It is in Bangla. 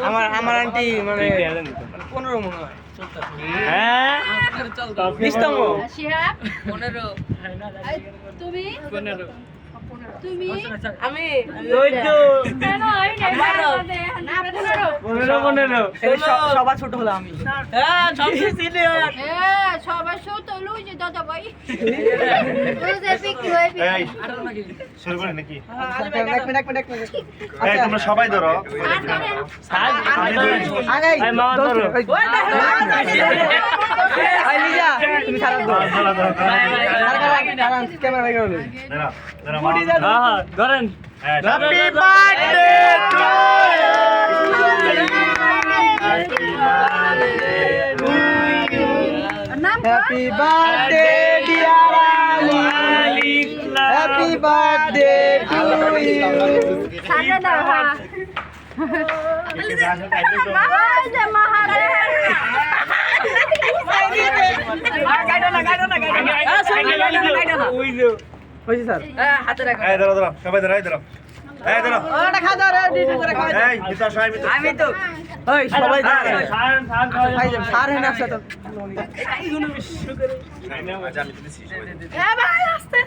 আমার আন্টি মানে 15 মনে হয়। হ্যাঁ 20তম। শিহাব 15 তুমি 15 তুমি আমি ওই তো কেন আমি না 15 সবার ছোট হলো আমি। হ্যাঁ সবচেয়ে সিনিয়র। সবার সাথে তো লুই যে দাদা ভাই ওই যে পিকি হয়ে এই শুরু করি নাকি? এক মিনিট এই তোমরা সবাই ধরো। আগে মামা ধরো। আই লিজা তুমি খারাপ ধরো। ক্যামেরা ভাই করো। ধরো ধরো মামা। হ্যাঁ ধরেন। Happy birthday to happy birthday dear Ali, happy birthday to you. সাজা দাও হ্যাঁ ওই যে মহারাজ হইছে স্যার। এই ধরো ধরো সবাই ধরো এই ধরো এই ধরো ওটা খা দাও রে ডিটু করে খাওয়া দাও। এই ভিতর সবাই ভিতর আমি তো ওই সবাই স্যার হেন আসছে তো আচ্ছা আমি দিছি সবাই এ ভাই আস্তে